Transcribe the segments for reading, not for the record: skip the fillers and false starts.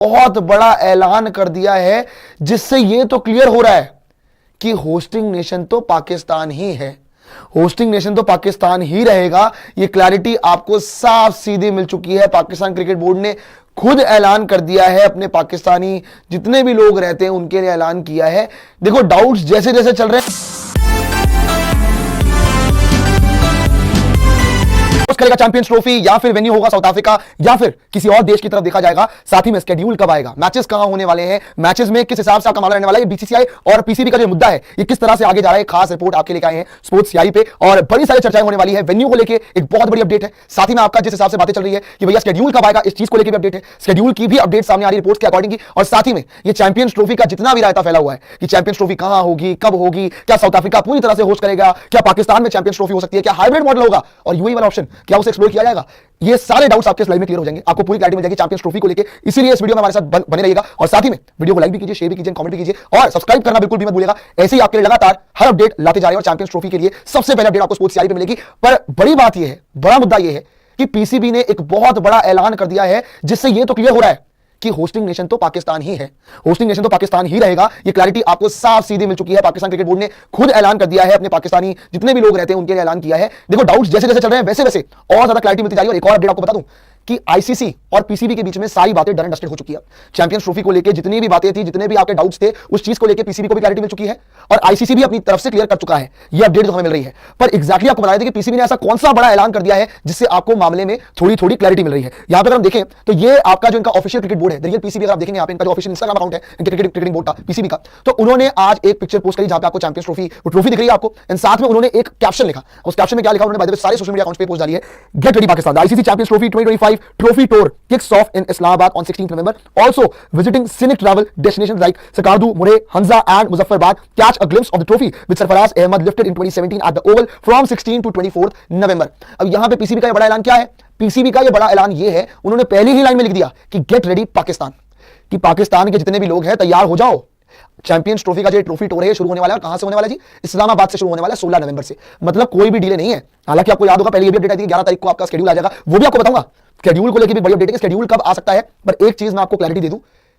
बहुत बड़ा ऐलान कर दिया है, जिससे यह तो क्लियर हो रहा है कि होस्टिंग नेशन तो पाकिस्तान ही है। होस्टिंग नेशन तो पाकिस्तान ही रहेगा। यह क्लैरिटी आपको साफ सीधी मिल चुकी है। पाकिस्तान क्रिकेट बोर्ड ने खुद ऐलान कर दिया है, अपने पाकिस्तानी जितने भी लोग रहते हैं उनके लिए ऐलान किया है। देखो, डाउट्स जैसे जैसे चल रहे हैं, करेगा चैंपियंस ट्रॉफी या फिर वेन्यू होगा साउथ अफ्रीका या फिर किसी और देश की तरफ देखा जाएगा। साथ ही में शेड्यूल कब आएगा, मैचेस कहां होने वाले हैं, मैचेस में किस हिसाब से आपका मामला रहने वाला है, बीसीसीआई और पीसीबी का जो मुद्दा है ये किस तरह से आगे जा रहा है, खास रिपोर्ट आपके लेकर आए हैं स्पोर्ट्स सीआई पे। और बड़ी सारी चर्चाएं होने वाली है। वेन्यू को लेकर एक बहुत बड़ी अपडेट है। साथ ही में आपका जिस हिसाब से बातें चल रही है कि भैया शेड्यूल कब आएगा, इस चीज को लेकर भी अपडेट है। शेड्यूल की भी अपडेट सामने आ रही है रिपोर्ट्स के अकॉर्डिंग की। और साथ ही में ये चैंपियंस ट्रॉफी का जितना भी रायता फैला हुआ है कि चैंपियंस ट्रॉफी कहां होगी, कब होगी, क्या साउथ अफ्रीका पूरी तरह से होस्ट करेगा, क्या पाकिस्तान में चैंपियंस ट्रॉफी हो सकती है, क्या हाइब्रिड मॉडल होगा और यूएई वाला ऑप्शन क्या उसे एक्सप्लोर किया जाएगा, ये सारे डाउट्स आपके स्लाइड में क्लियर हो जाएंगे। आपको पूरी क्लैरिटी मिल जाएगी चैंपियंस ट्रॉफी को लेकर। इसीलिए इस वीडियो में हमारे साथ बने रहिएगा और साथ ही में वीडियो को लाइक भी कीजिए, शेयर भी कीजिए, कमेंट भी कीजिए और सब्सक्राइब करना बिल्कुल भी मत भूलिएगा। ऐसे ही आपके लिए लगातार हर अपडेट लाते जा रहे हैं और चैंपियंस ट्रॉफी के लिए सबसे पहले अपडेट आपको स्पोर्ट्स सीआई पे मिलेगी। पर बड़ी बात यह है, बड़ा मुद्दा यह है कि पीसीबी ने एक बहुत बड़ा ऐलान कर दिया है, जिससे यह तो क्लियर हो रहा है कि होस्टिंग नेशन तो पाकिस्तान ही है। होस्टिंग नेशन तो पाकिस्तान ही रहेगा। ये क्लैरिटी आपको साफ सीधी मिल चुकी है। पाकिस्तान क्रिकेट बोर्ड ने खुद ऐलान कर दिया है, अपने पाकिस्तानी जितने भी लोग रहते हैं उनके लिए ऐलान किया है। देखो, डाउट्स जैसे जैसे चल रहे हैं वैसे वैसे और ज्यादा क्लैरिटी मिलती जा रही है। और एक और अपडेट आपको बता दूं कि आईसीसी और पीसीबी के बीच में सारी बातें डन एंड डस्टेड हो चुकी है। चैंपियंस ट्रॉफी को लेकर जितनी भी बातें थी, जितने भी आपके डाउट्स थे, उस चीज को लेकर पीसीबी को भी क्लैरिटी मिल चुकी है और आईसीसी भी अपनी तरफ से क्लियर कर चुका है। ये अपडेट जो हमें मिल रही है। पर एग्जैक्टली आपको बता दें कि पीसीबी ने ऐसा कौन सा बड़ा ऐलान कर दिया है जिससे आपको मामले में थोड़ी थोड़ी क्लैरिटी मिल रही है। यहां पर अगर हम देखें तो ये आपका जो इनका ऑफिशियल क्रिकेट बोर्ड है, रियल पीसीबी, अगर आप देखेंगे यहाँ पे इनका जो ऑफिशियल इंस्टाग्राम अकाउंट है क्रिकेटिंग बोर्ड का, पीसीबी का, तो उन्होंने आज एक पिक्चर पोस्ट करी जहां पे आपको चैंपियंस ट्रॉफी दिख रही है आपको। एंड साथ में उन्होंने एक कैप्शन लिखा। उस कैप्शन में क्या लिखा उन्होंने सारे सोशल मीडिया अकाउंट्स पे पोस्ट डाली है, gate ready Pakistan, ICC champions trophy 2025 trophy tour kicks off in Islamabad on 16th November. Also visiting scenic travel destinations like Sakardu, Murree, Hamza and Muzaffarabad. Catch a glimpse of the trophy which Sarfaraz Ahmed lifted in 2017 at the Oval from 16 to 24th November. अब यहाँ पे PCB का ये बड़ा ऐलान क्या है? PCB का ये बड़ा ऐलान ये है, उन्होंने पहली ही लाइन में लिख दिया कि गेट रेडी पाकिस्तान, कि पाकिस्तान के जितने भी लोग हैं तैयार हो जाओ। चैंपियंस ट्रॉफी का जो ट्रॉफी टूर है शुरू होने वाला है। कहां से होने वाला है जी? इस्लामाबाद से शुरू होने वाला है 16 नवंबर से। मतलब कोई भी डिले नहीं है। हालांकि आपको याद होगा पहले ये भी अपडेट आई थी 11 तारीख को आपका शेड्यूल आ जाएगा, वो भी आपको बताऊंगा। शेड्यूल को लेकर भी बड़ी अपडेट है, शेड्यूल कब आ सकता है। पर एक चीज मैं आपको क्लैरिटी दे दूं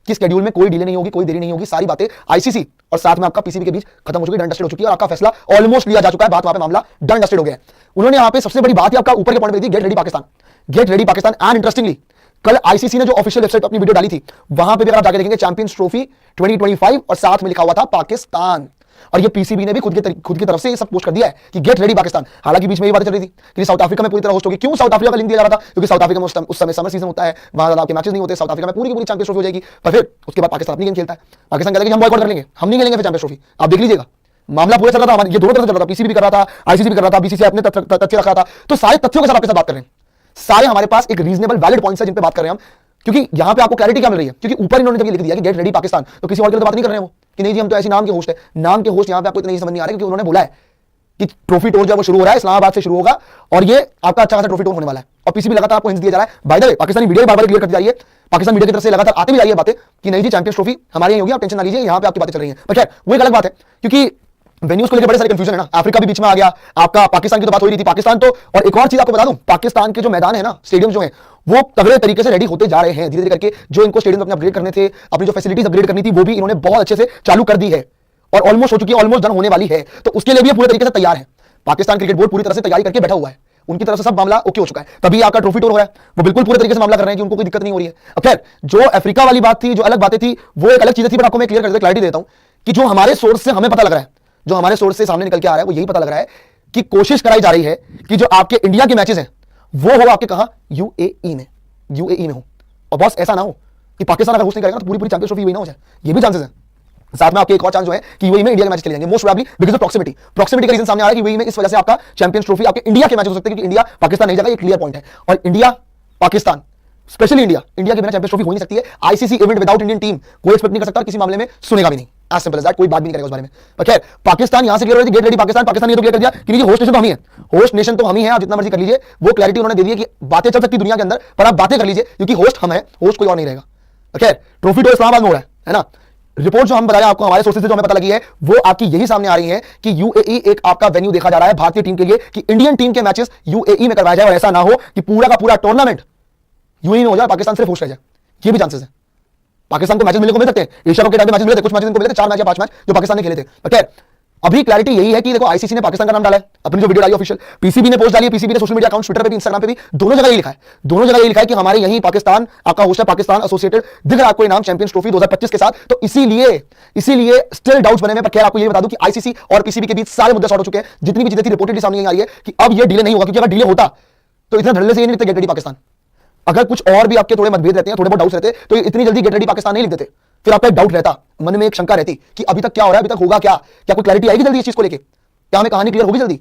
कि शेड्यूल में कोई डिले नहीं होगी, कोई देरी नहीं होगी। सारी बातें आईसीसी और साथ में आपका पीसीबी के बीच खत्म हो चुकी है, डन डस्टेड हो चुकी है और आपका फैसला ऑलमोस्ट लिया जा चुका है। बात वहां पे मामला डन डस्टेड हो गया है। उन्होंने यहाँ पे सबसे बड़ी बात ही आपका ऊपर के पॉइंट पे दी, get ready Pakistan, get ready Pakistan. And interestingly कल आईसीसी ने जो ऑफिशियल वेबसाइट पर अपनी वीडियो डाली थी, वहां पे भी अगर आप जाके देखेंगे चैंपियंस ट्रॉफी 2025 और साथ में लिखा हुआ था पाकिस्तान। और ये पीसीबी ने भी खुद की तरफ से ये सब पोस्ट कर दिया है कि गेट रेडी पाकिस्तान। हालांकि बीच में ये बातें चल रही थी कि साउथ अफ्रीका में पूरी तरह होस्ट होगी। क्यों साउथ अफ्रीका का लिंक दिया जा रहा था? क्योंकि साउथ अफ्रीका में उस समय समर सीजन होता है, वहां ज्यादा आपके मैचेस नहीं होते। साउथ अफ्रीका में पूरी की पूरी चैंपियंस ट्रॉफी हो जाएगी। पर फिर उसके बाद पाकिस्तान अपनी गेम खेलता है। पाकिस्तान कहता है कि हम बॉयकॉट कर लेंगे, हम नहीं खेलेंगे फिर चैंपियंस ट्रॉफी। आप देख लीजिएगा मामला पूरा चल रहा था। ये दोनों तरफ चल रहा था, पीसीबी भी कर रहा था, आईसीसी भी कर रहा था, बीसीसीआई अपने तथ्य रख रहा था। तो सारे तथ्यों के साथ आपके साथ बात कर रहे हैं। सारे हमारे पास एक रीजनेबल वैलिड पॉइंट्स है जिन पे बात कर रहे हैं हम। क्योंकि यहां पे आपको क्लैरिटी क्या मिल रही है? क्योंकि ऊपर इन्होंने जब ये लिख दिया कि गेट रेडी पाकिस्तान, तो किसी और के लिए तो बात नहीं कर रहे हैं वो कि नहीं जी हम तो ऐसे नाम के होस्ट है। नाम के होस्ट यहां पे आपको इतना समझ नहीं आ रहा है, क्योंकि उन्होंने बोला है कि ट्रॉफी टूर जब वो शुरू हो रहा है इस्लामाबाद से शुरू होगा और ये आपका अच्छा खासा ट्रॉफी टूर होने वाला है। और पीसीबी लगातार आपको हिंट्स दिया जा रहा है। By the way Pakistani media बार-बार क्लियर करती जा रही है, पाकिस्तान मीडिया की तरफ से लगातार आती भी जा रही है बातें कि नहीं जी चैंपियंस ट्रॉफी हमारे यहीं होगी, आप टेंशन ना लीजिए, यहां पे आपकी बातें चल रही हैं। पर खैर वो एक अलग बात है, क्योंकि वेन्यूज को लेकर बड़े सारे कंफ्यूजन है ना। अफ्रीका भी बीच में आ गया, आपका पाकिस्तान की तो बात हो रही थी। पाकिस्तान तो, और एक और चीज आपको बता दूं, पाकिस्तान के जो मैदान है ना, स्टेडियम जो है, वो तगड़े तरीके से रेडी होते जा रहे हैं धीरे धीरे करके। जो इनको स्टेडियम अपने अपग्रेड करने थे, अपनी जो फैसिलिटीज अपग्रेड करनी थी, वो भी इन्होंने बहुत अच्छे से चालू कर दी है और ऑलमोस्ट हो चुकी है, ऑलमोस्ट डन होने वाली है। तो उसके लिए भी पूरे तरीके से तैयार है। पाकिस्तान क्रिकेट बोर्ड पूरी तरह से तैयारी करके बैठा हुआ है। उनकी तरफ से सब मामला ओके हो चुका है। तभी आपका ट्रॉफी टूर हो रहा है, वो बिल्कुल पूरे तरीके से मामला कर रहे हैं कि उनको कोई दिक्कत नहीं हो रही है। अब खैर जो अफ्रीका वाली बात थी, जो अलग बातें थी, वो एक अलग चीज थी। पर आपको मैं क्लियर करके क्लैरिटी देता हूं कि जो हमारे सोर्स से हमें पता लग रहा है, जो हमारे सोर्स से सामने निकल के आ रहा है, वो यही पता लग रहा है कि कोशिश कराई जा रही है कि जो आपके इंडिया के मैचेस हैं वो हो आपके कहां, यूएई में हो। और बॉस ऐसा ना हो कि पाकिस्तान अगर होस्ट नहीं करेगा तो पूरी पूरी चैंपियंस ट्रॉफी यूएई ना हो जाए, ये भी चांसेस है। साथ में आपके एक और चांस जो है कि यूएई में इंडिया के मैच चले जाएंगे, most probably because of proximity का रीजन सामने आ रहा है कि यूएई में इस वजह से आपका चैंपियंस ट्रॉफी आपके इंडिया के मैच हो सकते हैं, क्योंकि इंडिया पाकिस्तान नहीं जाएगा, ये क्लियर पॉइंट है। और इंडिया पाकिस्तान, स्पेशली इंडिया के बिना चैंपियंस ट्रॉफी हो नहीं सकती है। ICC event without Indian team कोई एक्सपेक्ट नहीं कर सकता, किसी मामले में सुनेगा भी नहीं। एज सिंपल एज दैट, कोई बात भी नहीं करेगा उस बारे में। पर खैर पाकिस्तान यहां से क्लियर हो रही थी, गेट रेडी पाकिस्तान। पाकिस्तान ये तो क्लियर कर दिया कि नहीं, होस्ट नेशन तो हम ही है, होस्ट नेशन तो हम ही है, आप जितना मर्जी कर लीजिए। वो क्लैरिटी उन्होंने दे दी है कि बातें चल सकती दुनिया के अंदर, पर आप बातें कर लीजिए क्योंकि होस्ट हम है, होस्ट कोई और नहीं रहेगा। खैर ट्रॉफी टूर इस्लामाबाद में हो रहा है ना। रिपोर्ट जो हम बता रहे हैं आपको, हमारे सोर्सेज से जो हमें पता लगी है, वो आपकी यही सामने आ रही है कि यूएई एक आपका वेन्यू देखा जा रहा है भारतीय टीम के लिए, कि इंडियन टीम के मैचेस यूएई में करवाया जाए और ऐसा ना हो कि पूरा का पूरा टूर्नामेंट यूएई में हो जाए, पाकिस्तान सिर्फ होस्ट रह जाए। ये भी चांसेस है। पाकिस्तान को मैचेस मिलने को मिल सकते हैं, एशिया कप के टाइम पे मैचेस मिले थे, कुछ मैचेस इनको मिले थे, 4 मैच या 5 मैच जो पाकिस्तान ने खेले थे। खैर अभी क्लैरिटी यही है कि देखो आईसीसी ने पाकिस्तान का नाम डाला है, अपनी जो वीडियो डाली ऑफिशियल, पीसीबी ने पोस्ट डाली है, पीसीबी ने सोशल मीडिया अकाउंट ट्विटर पे भी, इंस्टाग्राम पे भी, दोनों जगह ये लिखा है, दोनों जगह ये लिखा है कि हमारे यही पाकिस्तान आपका होस्ट है, पाकिस्तान एसोसिएटेड दिख रहा है आपको नाम चैंपियंस ट्रॉफी 2025 के साथ। तो इसीलिए स्टिल डाउट्स बने हुए हैं। पर खैर आपको ये बता दूं कि आईसीसी और पीसीबी के बीच सारे मुद्दे सॉर्ट हो चुके हैं, जितनी भी चीजें थी रिपोर्टेड सामने आ रही है कि अब ये डिले नहीं होगा, क्योंकि अगर डिले होता तो इतना धड़ल्ले से ये नहीं लिखते गेट रेडी पाकिस्तान। अगर कुछ और भी आपके थोड़े मतभेद रहते हैं, थोड़े बहुत डाउट्स रहते, तो इतनी जल्दी गेट रेडी पाकिस्तान नहीं लिख देते। फिर आपका एक डाउट रहता, मन में एक शंका रहती कि अभी तक क्या हो रहा है, अभी तक होगा क्या, क्या कोई क्लैरिटी आएगी जल्दी इस चीज को लेके, क्या हमें कहानी क्लियर होगी जल्दी।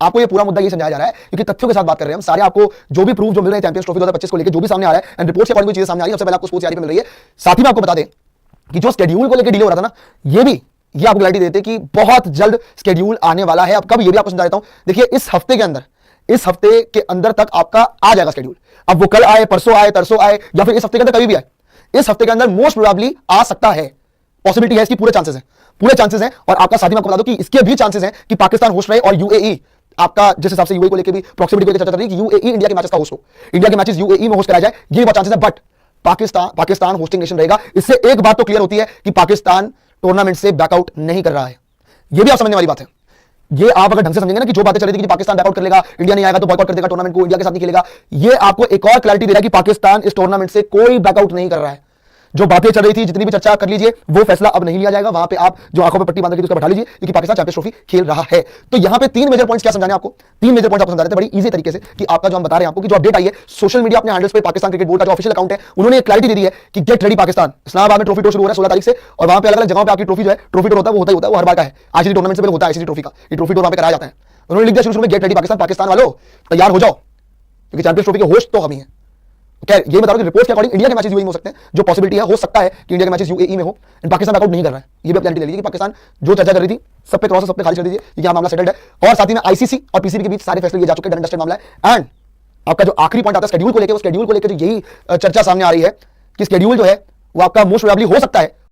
आपको ये पूरा मुद्दा ये समझाया जा रहा है क्योंकि तथ्यों के साथ बात कर रहे हैं हम सारे, आपको जो भी प्रूफ जो मिल रहे हैं चैंपियंस ट्रॉफी 2025 को लेकर, जो भी सामने आ रहा है एंड रिपोर्ट के अकॉर्डिंग चीजें सामने आ रही है, सबसे पहले आपको स्पोर्ट्स यारी पे मिल रही है। साथ ही में आपको बता दें कि जो शेड्यूल को लेकर डिले हो रहा था ना, ये आपको क्लैरिटी देते कि बहुत जल्द शेड्यूल आने वाला है। अब कब ये भी आपको समझा देता हूं, देखिए इस हफ्ते के अंदर तक आपका आ जाएगा शेड्यूल। अब वो कल आए, परसों आए, तरसों आए, या फिर इस हफ्ते के अंदर कभी भी आए, इस हफ्ते के अंदर मोस्ट प्रोबेबली आ सकता है, पॉसिबिलिटी है इसकी, पूरे चांसेस हैं। और आपका साथ ही में आपको बता दो कि इसके भी चांसेस हैं कि पाकिस्तान होस्ट रहे और यूएई, आपका जिस हिसाब से यूएई को लेकर भी प्रॉक्सिमिटी को लेकर चर्चा चल रही है कि यूएई इंडिया के मैचेस का होस्ट हो, इंडिया के मैचेस यूएई में होस्ट कराया जाए, ये बहुत चांसेस है। बट पाकिस्तान होस्टिंग नेशन रहेगा। इससे एक बात तो क्लियर होती है कि पाकिस्तान टूर्नामेंट से बैकआउट नहीं कर रहा है, ये भी आप समझने वाली बात है। ये आप अगर ढंग से समझेंगे ना कि जो बातें चल रही थी कि पाकिस्तान बैकआउट कर लेगा, इंडिया नहीं आएगा तो बॉयकॉट कर देगा टूर्नामेंट को, इंडिया के साथ नहीं खेलेगा, ये आपको एक और क्लैरिटी दे रहा है कि पाकिस्तान इस टूर्नामेंट से कोई बैकआउट नहीं कर रहा है। जो बातें चल रही थी, जितनी भी चर्चा कर लीजिए, वो फैसला अब नहीं लिया जाएगा। वहां पे आप जो आंखों पे पट्टी बांध के उसका बैठा लीजिए, क्योंकि पाकिस्तान चैंपियंस ट्रॉफी खेल रहा है। तो यहां पे 3 मेजर पॉइंट्स क्या समझाने आपको, 3 मेजर पॉइंट्स आपको समझा रहे थे बड़ी इजी तरीके से कि आपका जो हम बता रहे हैं आपको कि जो अपडेट आई है सोशल मीडिया अपने हैंडल्स पे, पाकिस्तान क्रिकेट बोर्ड का जो ऑफिशियल अकाउंट है, उन्होंने क्लैरिटी दे दी है कि गेट रेडी पाकिस्तान। इस्लामाबाद में ट्रॉफी टूर शुरू हो रहा है 16 तारीख से, और वहां पे अलग अलग जगहों पे आपकी ट्रॉफी जो है, ट्रॉफी टूर होता है, वो होता है, वो हर बार का है। आईसीसी टूर्नामेंट से पहले होता है आईसीसी ट्रॉफी का, ये ट्रॉफी टूर वहां पे कराया जाता है। उन्होंने लिख दिया शुरू में गेट रेडी पाकिस्तान, पाकिस्तान वालों तैयार हो जाओ, क्योंकि चैंपियंस ट्रॉफी के होस्ट तो हम ही हैं। खैर ये बता रहा हूं कि रिपोर्ट्स के अकॉर्डिंग इंडिया के मैचेस यूएई में हो सकते हैं, जो पॉसिबिलिटी है, हो सकता है कि इंडिया के मैचेस यूएई में हो, एंड पाकिस्तान बैकआउट नहीं कर रहा है। ये भी क्लैरिटी ले लीजिए कि पाकिस्तान जो चर्चा कर रही थी सब पे क्रॉस, सब पे खाली कर दीजिए, यहां मामला सेटल्ड है। और साथ ही में आईसीसी और पीसीबी के बीच सारे फैसले लिए जा चुके हैं, डन डस्टेड मामला है। एंड आपका जो आखिरी पॉइंट आता है शेड्यूल को लेकर, वो शेड्यूल को लेकर जो यही चर्चा सामने आ रही है कि शेड्यूल जो है वो आपका मोस्ट प्रोबेबली हो सकता है